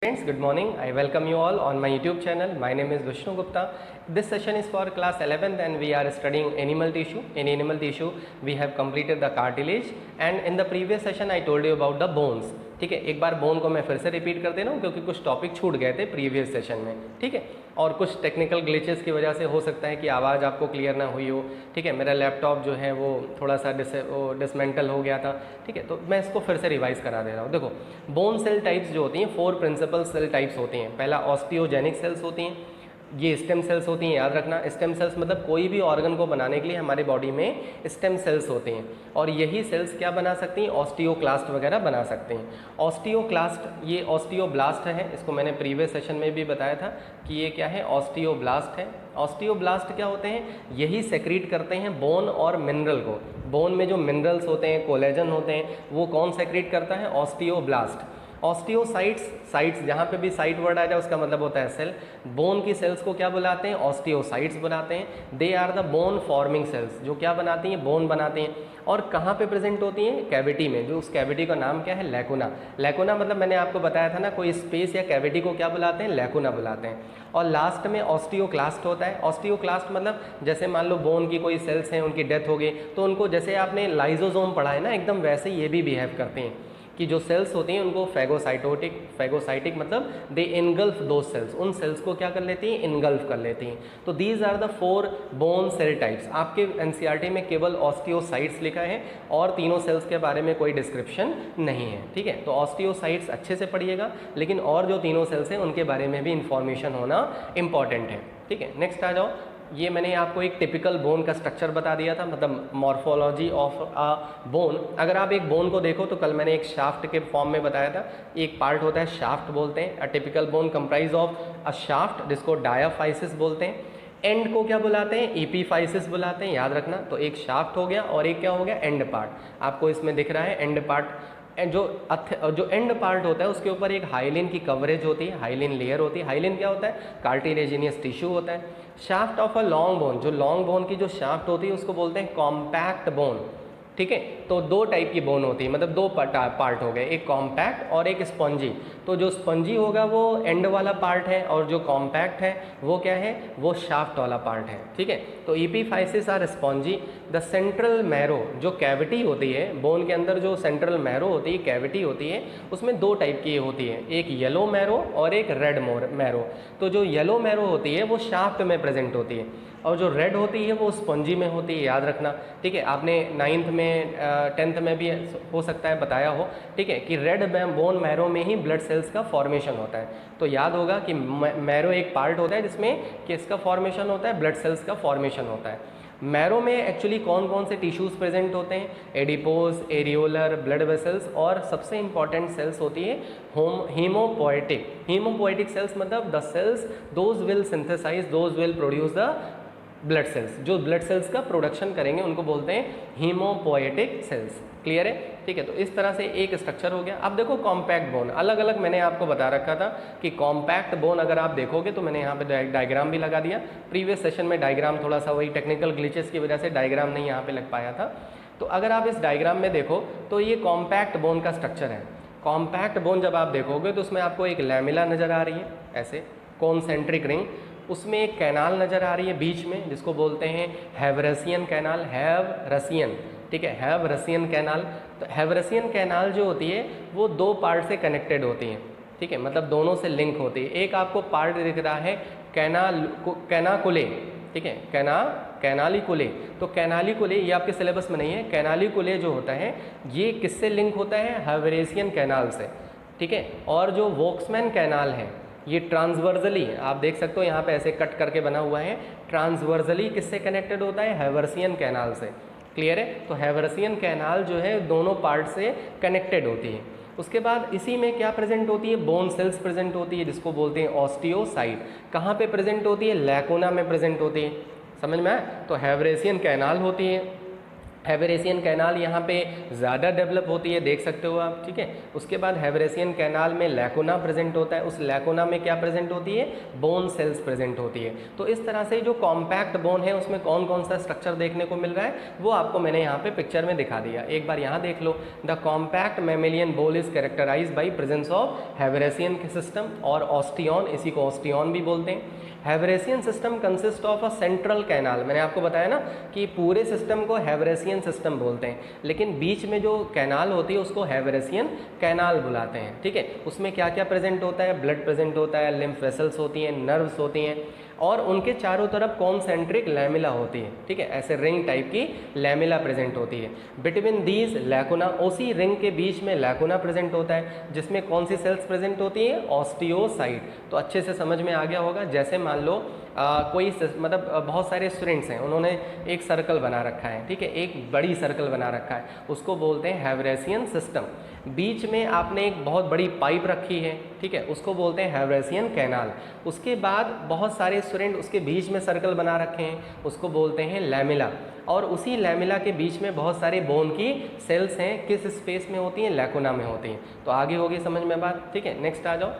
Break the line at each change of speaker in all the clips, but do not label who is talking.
Friends, good morning. I welcome you all on my YouTube channel. My name is Vishnu Gupta. This session is for class 11th and we are studying animal tissue. In animal tissue, we have completed the cartilage and in the previous session I told you about the bones. ठीक है, एक बार bone को मैं फिर से repeat कर दे रहा हूँ क्योंकि कुछ टॉपिक छूट गए थे प्रीवियस सेशन में. ठीक है, और कुछ टेक्निकल ग्लिचेस की वजह से हो सकता है कि आवाज़ आपको क्लियर ना हुई हो. ठीक है, मेरा लैपटॉप जो है वो थोड़ा सा डिसमेंटल हो गया था. ठीक है, तो मैं इसको फिर से रिवाइज करा दे रहा हूँ. देखो, बोन सेल टाइप्स जो होती हैं 4 प्रिंसिपल सेल टाइप्स होती हैं. पहला ऑस्टियोजेनिक सेल्स होती हैं, ये स्टेम सेल्स होती हैं. याद रखना, स्टेम सेल्स मतलब कोई भी ऑर्गन को बनाने के लिए हमारे बॉडी में स्टेम सेल्स होती हैं और यही सेल्स क्या बना सकती हैं, ऑस्टियोक्लास्ट वगैरह बना सकते हैं. ऑस्टियोक्लास्ट, ये ऑस्टियोब्लास्ट है, इसको मैंने प्रीवियस सेशन में भी बताया था कि ये क्या है, ऑस्टियोब्लास्ट है. ऑस्टियोब्लास्ट क्या होते हैं, यही सेक्रीट करते हैं बोन और मिनरल को. बोन में जो मिनरल्स होते हैं, कोलेजन होते हैं, वो कौन सेक्रीट करता है, ऑस्टियोब्लास्ट. ऑस्टियोसाइट्स, साइट्स जहाँ पे भी साइट वर्ड आ जाए उसका मतलब होता है सेल. बोन की सेल्स को क्या बुलाते हैं, ऑस्टियोसाइट्स बनाते हैं. They are the bone forming cells, जो क्या बनाती हैं, बोन बनाती हैं. और कहाँ पे प्रेजेंट होती हैं, कैविटी में. जो उस कैविटी का नाम क्या है, लैकुना. लैकुना मतलब मैंने आपको बताया था ना, कोई स्पेस या कैविटी को क्या बुलाते हैं, लैकुना बुलाते हैं. और लास्ट में ऑस्टियोक्लास्ट होता है. ऑस्टियोक्लास्ट मतलब जैसे मान लो बोन की कोई सेल्स हैं, उनकी डेथ हो गई तो उनको, जैसे आपने लाइजोसोम पढ़ा है ना, एकदम वैसे ये भी बिहेव करते हैं कि जो सेल्स होती हैं उनको फैगोसाइटिक मतलब दे इनगल्फ दो सेल्स, उन सेल्स को क्या कर लेती हैं, इनगल्फ कर लेती हैं. तो these are the 4 bone cell types. आपके एनसीईआरटी में केवल ऑस्टियोसाइट्स लिखा है और तीनों सेल्स के बारे में कोई डिस्क्रिप्शन नहीं है. ठीक है, तो ऑस्टियोसाइट्स अच्छे से पढ़िएगा, लेकिन और जो तीनों सेल्स हैं उनके बारे में भी इंफॉर्मेशन होना इंपॉर्टेंट है. ठीक है, नेक्स्ट आ जाओ. ये मैंने आपको एक टिपिकल बोन का स्ट्रक्चर बता दिया था, मतलब मॉर्फोलॉजी ऑफ अ बोन. अगर आप एक बोन को देखो तो कल मैंने एक शाफ्ट के फॉर्म में बताया था. एक पार्ट होता है शाफ्ट बोलते हैं. A typical bone comprise of a shaft, जिसको डायाफाइसिस बोलते हैं. एंड को क्या बुलाते हैं, एपीफाइसिस बुलाते हैं. याद रखना, तो एक शाफ्ट हो गया और एक क्या हो गया, एंड पार्ट. आपको इसमें दिख रहा है एंड पार्ट. जो एंड पार्ट होता है उसके ऊपर एक हाइलिन की कवरेज होती है, हाइलिन लेयर होती है. हाइलिन क्या होता है, कार्टिलेजिनियस टिश्यू होता है. Shaft of a long bone, जो लॉन्ग बोन की जो शाफ्ट होती है उसको बोलते हैं कॉम्पैक्ट बोन. ठीक है, तो 2 टाइप की बोन होती है, मतलब 2 पार्ट हो गए, एक कॉम्पैक्ट और एक स्पंजी. तो जो स्पंजी होगा वो एंड वाला पार्ट है और जो कॉम्पैक्ट है वो क्या है, वो शाफ्ट वाला पार्ट है. ठीक है, तो epiphysis are spongy. The central marrow, जो कैविटी होती है बोन के अंदर, जो सेंट्रल मैरो होती है, कैविटी होती है, उसमें 2 टाइप की होती है, एक येलो मैरो और एक रेड मैरो. तो जो येलो मैरो होती है वो शाफ्ट में प्रेजेंट होती है और जो रेड होती है वो स्पंजी में होती है. याद रखना. ठीक है, आपने 9th में 10th में भी हो सकता है बताया हो. ठीक है, कि रेड बोन मैरो में ही ब्लड सेल्स का फॉर्मेशन होता है. तो याद होगा कि मैरो एक पार्ट होता है जिसमें किसका फॉर्मेशन होता है, ब्लड सेल्स का फॉर्मेशन होता है. मैरो में एक्चुअली कौन कौन से टिश्यूज़ प्रेजेंट होते हैं, एडिपोज, एरियोलर, ब्लड वेसल्स और सबसे इंपॉर्टेंट सेल्स होती है हीमोपोएटिक. हीमोपोएटिक सेल्स मतलब the cells those will synthesise, those will produce the blood cells. जो ब्लड सेल्स का प्रोडक्शन करेंगे उनको बोलते हैं हीमोपोएटिक सेल्स. क्लियर है. ठीक है, तो इस तरह से एक स्ट्रक्चर हो गया. अब देखो कॉम्पैक्ट बोन, अलग अलग मैंने आपको बता रखा था कि कॉम्पैक्ट बोन अगर आप देखोगे तो मैंने यहाँ पे डायग्राम भी लगा दिया. प्रीवियस सेशन में डायग्राम थोड़ा सा वही टेक्निकल ग्लिचेस की वजह से डायग्राम नहीं यहाँ पे लग पाया था. तो अगर आप इस डायग्राम में देखो तो ये कॉम्पैक्ट बोन का स्ट्रक्चर है. कॉम्पैक्ट बोन जब आप देखोगे तो उसमें आपको एक लैमिला नज़र आ रही है, ऐसे कॉन्सेंट्रिक रिंग. उसमें एक कैनाल नज़र आ रही है बीच में, जिसको बोलते हैं हैवरसियन कैनाल, हैवरसियन. ठीक है, हैवरसियन कैनाल. तो हैवरसियन कैनाल जो होती है वो 2 पार्ट से कनेक्टेड होती हैं. ठीक है, मतलब दोनों से लिंक होती है. एक आपको पार्ट दिख रहा है कैनाकुले. ठीक है, कैनालिकुले. तो कैनालिकुले ये आपके सिलेबस में नहीं है. कैनालिकुले जो होता है ये किससे लिंक होता है, हैवरेसियन कैनाल से. ठीक है, और जो वोक्समैन कैनाल है ये ट्रांसवर्जली, आप देख सकते हो यहाँ पे ऐसे कट करके बना हुआ है, ट्रांसवर्जली किससे कनेक्टेड होता है, हैवरसियन कैनाल से. क्लियर है. तो हैवरसियन कैनाल जो है दोनों पार्ट से कनेक्टेड होती है. उसके बाद इसी में क्या प्रेजेंट होती है, बोन सेल्स प्रेजेंट होती है, जिसको बोलते हैं ऑस्टियोसाइट. कहाँ पे प्रेजेंट होती है, लैकुना में प्रेजेंट होती है. समझ में आया. तो हैवरेसियन कैनाल होती है, हैवरेसियन कैनाल यहाँ पे ज़्यादा डेवलप होती है, देख सकते हो आप, ठीक है। उसके बाद हैवरेसियन कैनाल में लैकोना प्रेजेंट होता है, उस लैकोना में क्या प्रेजेंट होती है, बोन सेल्स प्रेजेंट होती है। तो इस तरह से जो कॉम्पैक्ट बोन है उसमें कौन कौन सा स्ट्रक्चर देखने को मिल रहा है वो आपको मैंने यहाँ पे पिक्चर में दिखा दिया। एक बार यहाँ देख लो, the compact mammalian bone is characterise by presence of Haversian system और ऑस्टियन, इसी को ऑस्टियन भी बोलते हैं। Haversian system consist of a central canal, मैंने आपको बताया ना कि पूरे सिस्टम को हैवरेसियन सिस्टम बोलते हैं, लेकिन बीच में जो कैनाल होती है उसको हैवरेसियन कैनाल बुलाते हैं, ठीक है। उसमें क्या क्या प्रेजेंट होता है, ब्लड प्रेजेंट होता है, लिम्फ वेसल्स होती हैं, नर्व्स होती हैं, और उनके चारों तरफ कॉन्सेंट्रिक लैमिला होती है, ठीक है, ऐसे रिंग टाइप की लैमिला प्रेजेंट होती है। बिटवीन दीज लैकुना, उसी रिंग के बीच में लैकुना प्रेजेंट होता है, जिसमें कौन सी सेल्स प्रेजेंट होती है, ऑस्टियोसाइट। तो अच्छे से समझ में आ गया होगा। जैसे मान लो कोई मतलब बहुत सारे स्टूडेंट्स हैं, उन्होंने एक सर्कल बना रखा है, ठीक है, एक बड़ी सर्कल बना रखा है, उसको बोलते हैं हैवरेसियन सिस्टम। बीच में आपने एक बहुत बड़ी पाइप रखी है, ठीक है, उसको बोलते हैं हैवरेसियन कैनाल। उसके बाद बहुत सारे स्टूडेंट उसके बीच में सर्कल बना रखे हैं, उसको बोलते हैं लैमिला, और उसी लैमिला के बीच में बहुत सारे बोन की सेल्स हैं, किस स्पेस में होती हैं, लैकुना में होती हैं। तो आगे होगी समझ में बात, ठीक है। नेक्स्ट आ जाओ,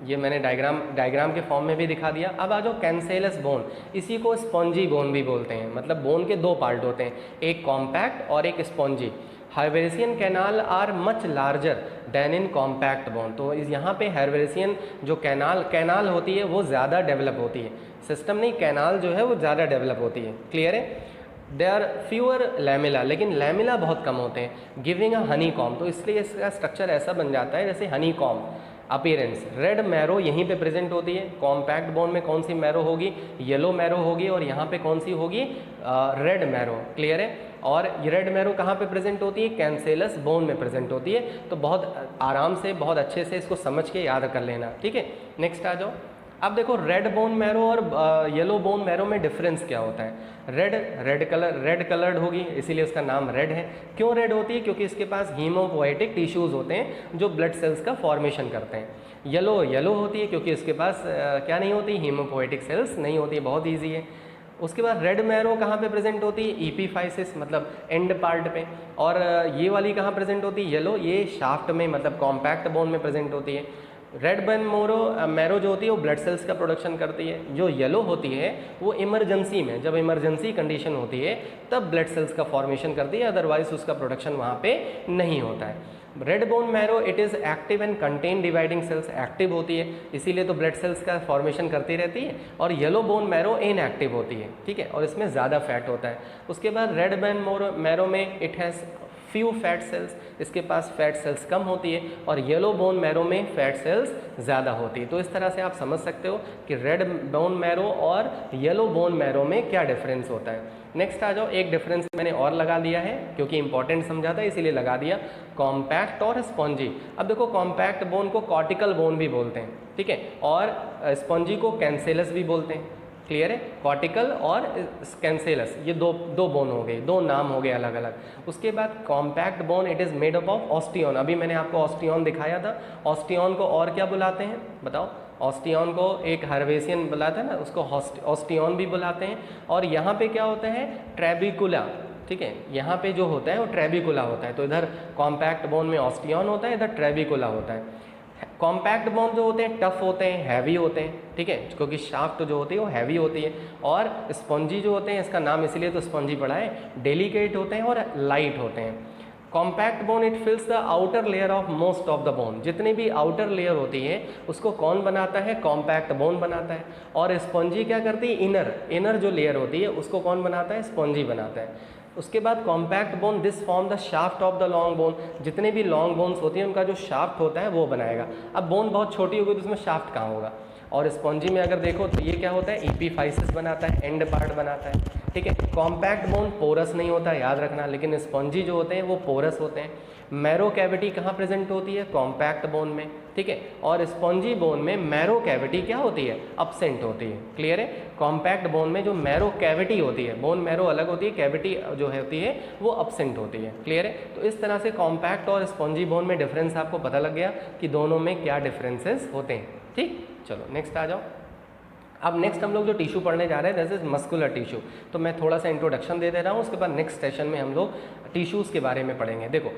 ये मैंने डायग्राम के फॉर्म में भी दिखा दिया। अब आ जाओ कैंसेलस बोन, इसी को स्पॉन्जी बोन भी बोलते हैं, मतलब बोन के दो पार्ट होते हैं, एक कॉम्पैक्ट और एक spongy. Haversian canal are much larger than in compact bone. तो इस यहाँ पे हैवरेसियन जो कैनाल होती है वो ज़्यादा डेवलप होती है, सिस्टम नहीं, कैनाल जो है वो ज़्यादा डेवलप होती है, क्लियर है। दे आर फ्यूअर लैमिला, लेकिन लैमिला बहुत कम होते हैं, गिविंग अ हनी कॉम। तो इसलिए इसका स्ट्रक्चर ऐसा बन जाता है जैसे Honey com. Appearance, red marrow यहीं पे प्रेजेंट होती है, कॉम्पैक्ट बोन में कौन सी मैरो होगी, येलो मैरो होगी, और यहाँ पे कौन सी होगी, रेड मैरो, क्लियर है। और रेड मैरो कहाँ पे प्रेजेंट होती है, कैंसेलस बोन में प्रेजेंट होती है। तो बहुत आराम से, बहुत अच्छे से इसको समझ के याद कर लेना, ठीक है। नेक्स्ट आ जाओ। अब देखो रेड बोन मैरो और येलो बोन मैरो में डिफरेंस क्या होता है। रेड कलर्ड होगी, इसीलिए उसका नाम रेड है। क्यों रेड होती है, क्योंकि इसके पास हीमोपोएटिक टिश्यूज़ होते हैं जो ब्लड सेल्स का फॉर्मेशन करते हैं। येलो होती है क्योंकि इसके पास क्या नहीं होती, हीमोपोएटिक सेल्स नहीं होती है, बहुत ईजी है। उसके बाद रेड मैरो कहाँ पे प्रेजेंट होती है, ईपीफाइसिस मतलब एंड पार्ट पे, और ये वाली कहाँ प्रेजेंट होती है, येलो, ये शाफ्ट में मतलब कॉम्पैक्ट बोन में प्रेजेंट होती है। रेड बोन मैरो जो होती है वो ब्लड सेल्स का प्रोडक्शन करती है। जो येलो होती है वो इमरजेंसी में, जब इमरजेंसी कंडीशन होती है तब ब्लड सेल्स का फॉर्मेशन करती है, अदरवाइज उसका प्रोडक्शन वहाँ पे नहीं होता है। Red bone marrow it is active and contain dividing cells, active होती है इसीलिए तो ब्लड सेल्स का फॉर्मेशन करती रहती है। और येलो बोन मैरो इनएक्टिव होती है, ठीक है, और इसमें ज़्यादा फैट होता है। उसके बाद रेड बोन मैरो में it has few fat cells, इसके पास फैट सेल्स कम होती है, और येलो बोन मैरो में फैट सेल्स ज़्यादा होती है। तो इस तरह से आप समझ सकते हो कि रेड बोन मैरो और येलो बोन मैरो में क्या डिफरेंस होता है। नेक्स्ट आ जाओ, एक डिफरेंस मैंने और लगा दिया है क्योंकि इंपॉर्टेंट समझा था इसीलिए लगा दिया, कॉम्पैक्ट और स्पॉन्जी। अब देखो कॉम्पैक्ट बोन को कॉर्टिकल बोन भी बोलते हैं, ठीक है, और स्पॉन्जी को कैंसेलस भी बोलते हैं, क्लियर है। कॉर्टिकल और कैंसेलस ये दो बोन हो गए, दो नाम हो गए अलग अलग। उसके बाद compact bone it is made up of osteon, अभी मैंने आपको ऑस्टियन दिखाया था। ऑस्टियन को और क्या बुलाते हैं बताओ, ऑस्टियन को एक हैवरेसियन बुलाते हैं ना, उसको ऑस्टियन भी बुलाते हैं। और यहाँ पे क्या होता है, ट्रेबिकुला, ठीक है, यहाँ पे जो होता है वो ट्रेबिकुला होता है। तो इधर कॉम्पैक्ट बोन में ऑस्टियन होता है, इधर ट्रेबिकुला होता है। कॉम्पैक्ट बोन जो होते हैं टफ होते हैं, हैवी होते हैं, ठीक है, क्योंकि शाफ्ट जो होती है वो हैवी होती है। और स्पॉन्जी जो होते हैं, इसका नाम इसलिए तो स्पॉन्जी पड़ा है, डेलिकेट होते हैं और लाइट होते हैं। Compact bone it फिल्स the outer layer of most of the bone, जितनी भी आउटर लेयर होती है उसको कौन बनाता है, कॉम्पैक्ट बोन बनाता है। और स्पॉन्जी क्या करती है, इनर जो लेयर होती है उसको कौन बनाता है, स्पॉन्जी बनाता है। उसके बाद compact bone this form the shaft of the long bone, जितने भी लॉन्ग बोन्स होती हैं उनका जो शाफ्ट होता है वो बनाएगा। अब बोन बहुत छोटी होगी तो उसमें शाफ्ट कहाँ होगा। और स्पॉन्जी में अगर देखो तो ये क्या होता है, ईपीफाइसिस बनाता है, एंड पार्ट बनाता है, ठीक है। कॉम्पैक्ट बोन पोरस नहीं होता, याद रखना, लेकिन स्पॉन्जी जो होते हैं वो पोरस होते हैं। मैरो कैविटी कहाँ प्रेजेंट होती है, कॉम्पैक्ट बोन में, ठीक है। और स्पॉन्जी बोन में मैरो कैविटी क्या होती है, अब्सेंट होती है, क्लियर है। कॉम्पैक्ट बोन में जो मैरो कैविटी होती है, बोन मैरो अलग होती है, कैविटी जो होती है वो अब्सेंट होती है, क्लियर है। तो इस तरह से कॉम्पैक्ट और स्पॉन्जी बोन में डिफरेंस आपको पता लग गया कि दोनों में क्या डिफरेंसेस होते हैं, ठीक। चलो नेक्स्ट आ जाओ। अब नेक्स्ट हम लोग जो टिश्यू पढ़ने जा रहे हैं दैट इज मस्कुलर टिश्यू। तो मैं थोड़ा सा इंट्रोडक्शन दे रहा हूँ, उसके बाद नेक्स्ट सेशन में हम लोग टिश्यूज़ के बारे में पढ़ेंगे। देखो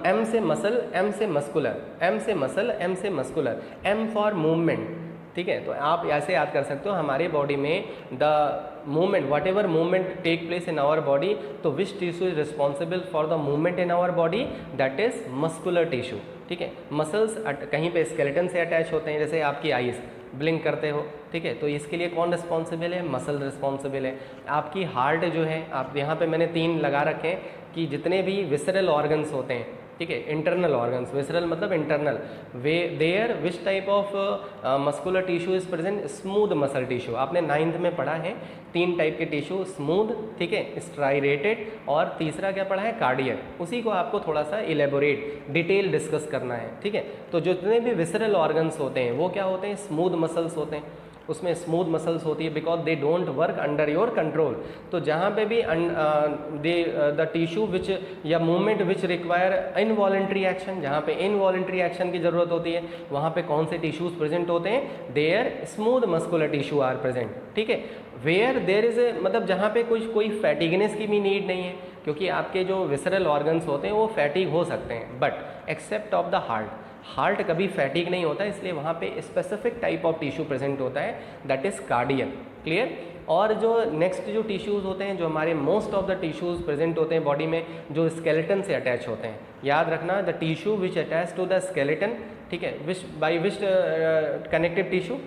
एम से मसल, एम से मस्कुलर, एम से मसल, एम से मस्कुलर, एम फॉर मूवमेंट, ठीक है। तो आप ऐसे याद कर सकते हो हमारे बॉडी में the movement, whatever movement take place in our body, तो which tissue is responsible for the movement in our body, that is muscular tissue, ठीक है। मसल्स कहीं पे स्केलेटन से अटैच होते हैं, जैसे आपकी आईज ब्लिंक करते हो, ठीक है, तो इसके लिए कौन रिस्पॉन्सिबल है, मसल रिस्पॉन्सिबल है। आपकी हार्ट जो है, आप यहाँ पे मैंने 3 लगा रखे हैं कि जितने भी विसरल ऑर्गन्स होते हैं, ठीक है, इंटरनल ऑर्गन्स, विसरल मतलब internal, where there which type of muscular tissue is present, smooth muscle tissue. आपने 9th में पढ़ा है 3 टाइप के टिश्यू, स्मूथ, ठीक है, स्ट्राइरेटेड, और तीसरा क्या पढ़ा है, कार्डियक। उसी को आपको थोड़ा सा इलेबोरेट डिटेल डिस्कस करना है, ठीक है। तो जितने भी विसरल ऑर्गन्स होते हैं वो क्या होते हैं, स्मूथ मसल्स होते हैं, उसमें स्मूथ मसल्स होती है because they don't work under your control. तो जहाँ पे भी द टिश्यू विच या movement which require involuntary action, जहाँ पे इनवॉलेंट्री एक्शन की ज़रूरत होती है वहाँ पे कौन से टिश्यूज़ प्रेजेंट होते हैं, there smooth muscular tissue are present, ठीक है। वेयर देयर इज मतलब जहाँ पे कोई फैटिगनेस की भी नीड नहीं है, क्योंकि आपके जो विसरल ऑर्गन्स होते हैं वो फैटिग हो सकते हैं, but except of the heart कभी फैटिक नहीं होता, इसलिए वहाँ पे specific type of tissue present होता है, दैट इज़ कार्डियक, क्लियर। और जो नेक्स्ट जो टिश्यूज़ होते हैं, जो हमारे most of the tissues present होते हैं बॉडी में, जो स्केलेटन से अटैच होते हैं, याद रखना the tissue which attach to the skeleton, ठीक है, which by which connective tissue,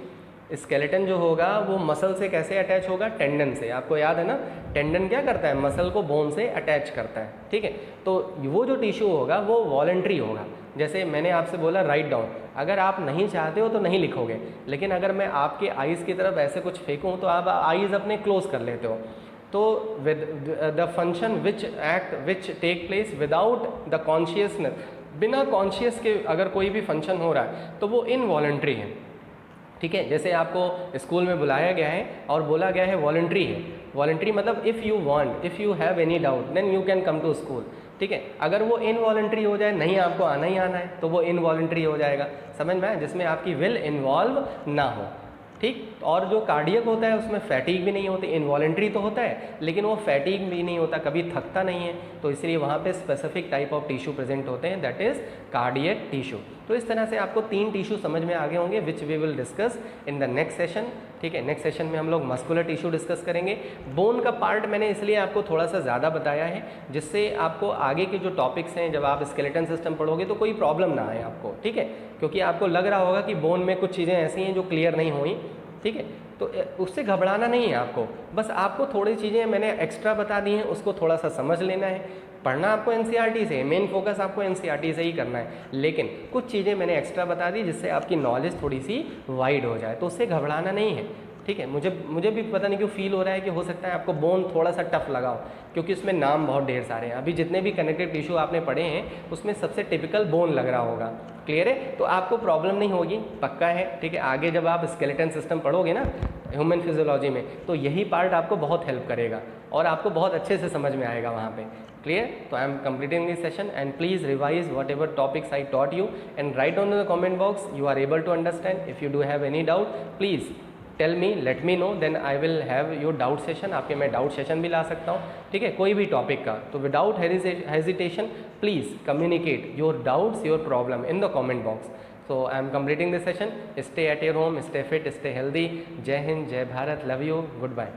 skeleton जो होगा वो मसल से कैसे अटैच होगा, टेंडन से। आपको याद है ना, टेंडन क्या करता है, मसल को बोन से अटैच करता है, ठीक है। तो वो जो टिश्यू होगा वो वॉलंटरी होगा। जैसे मैंने आपसे बोला राइट डाउन, अगर आप नहीं चाहते हो तो नहीं लिखोगे, लेकिन अगर मैं आपके आईज़ की तरफ ऐसे कुछ फेंकूँ तो आप आईज़ अपने क्लोज कर लेते हो। तो with the function which act which take place without the consciousness, बिना कॉन्शियस के अगर कोई भी फंक्शन हो रहा है तो वो इनवॉलंटरी है, ठीक है। जैसे आपको स्कूल में बुलाया गया है और बोला गया है वॉलंटरी है, वॉलंटरी मतलब if you want, if you have any doubt then you can come to school, ठीक है। अगर वो इनवॉलंटरी हो जाए, नहीं आपको आना ही आना है, तो वो इनवॉलंटरी हो जाएगा, समझ में आया, जिसमें आपकी विल इन्वॉल्व ना हो, ठीक। और जो कार्डियक होता है उसमें फैटिग भी नहीं होती, इनवॉलंटरी तो होता है लेकिन वो फैटिग भी नहीं होता, कभी थकता नहीं है, तो इसलिए वहाँ पे specific type of tissue present होते हैं, दैट इज़ कार्डियक टिश्यू। तो इस तरह से आपको 3 टिश्यू समझ में आ गए होंगे which we will discuss in the next session, ठीक है। नेक्स्ट सेशन में हम लोग मस्कुलर टिश्यू डिस्कस करेंगे। बोन का पार्ट मैंने इसलिए आपको थोड़ा सा ज़्यादा बताया है जिससे आपको आगे के जो टॉपिक्स हैं, जब आप स्केलेटन सिस्टम पढ़ोगे तो कोई प्रॉब्लम ना आए आपको, ठीक है, क्योंकि आपको लग रहा होगा कि बोन में कुछ चीज़ें ऐसी हैं जो क्लियर नहीं हुई, ठीक है। तो उससे घबराना नहीं है आपको, बस आपको थोड़ी चीज़ें मैंने एक्स्ट्रा बता दी हैं, उसको थोड़ा सा समझ लेना है। पढ़ना आपको एनसीईआरटी से, मेन फोकस आपको एनसीईआरटी से ही करना है, लेकिन कुछ चीज़ें मैंने एक्स्ट्रा बता दी जिससे आपकी नॉलेज थोड़ी सी वाइड हो जाए, तो उससे घबराना नहीं है, ठीक है। मुझे भी पता नहीं क्यों फील हो रहा है कि हो सकता है आपको बोन थोड़ा सा टफ लगा हो, क्योंकि उसमें नाम बहुत ढेर सारे हैं। अभी जितने भी कनेक्टिव टिश्यू आपने पढ़े हैं उसमें सबसे टिपिकल बोन लग रहा होगा, क्लियर है। तो आपको प्रॉब्लम नहीं होगी, पक्का है, ठीक है। आगे जब आप स्केलेटन सिस्टम पढ़ोगे ना ह्यूमन फिजियोलॉजी में, तो यही पार्ट आपको बहुत हेल्प करेगा और आपको बहुत अच्छे से समझ में आएगा वहाँ पे, क्लियर। तो I am completing this session and please revise whatever topics I taught you and write down in the comment box you are able to understand. If you do have any doubt please tell me, let me know, then I will have your doubt session. आपके मैं doubt session भी ला सकता हूँ, ठीक है, कोई भी topic का। तो without hesitation please communicate your doubts, your problem in the comment box. So I am completing this session. Stay at your home, stay fit, stay healthy. Jai Hind, Jai Bharat, love you, goodbye.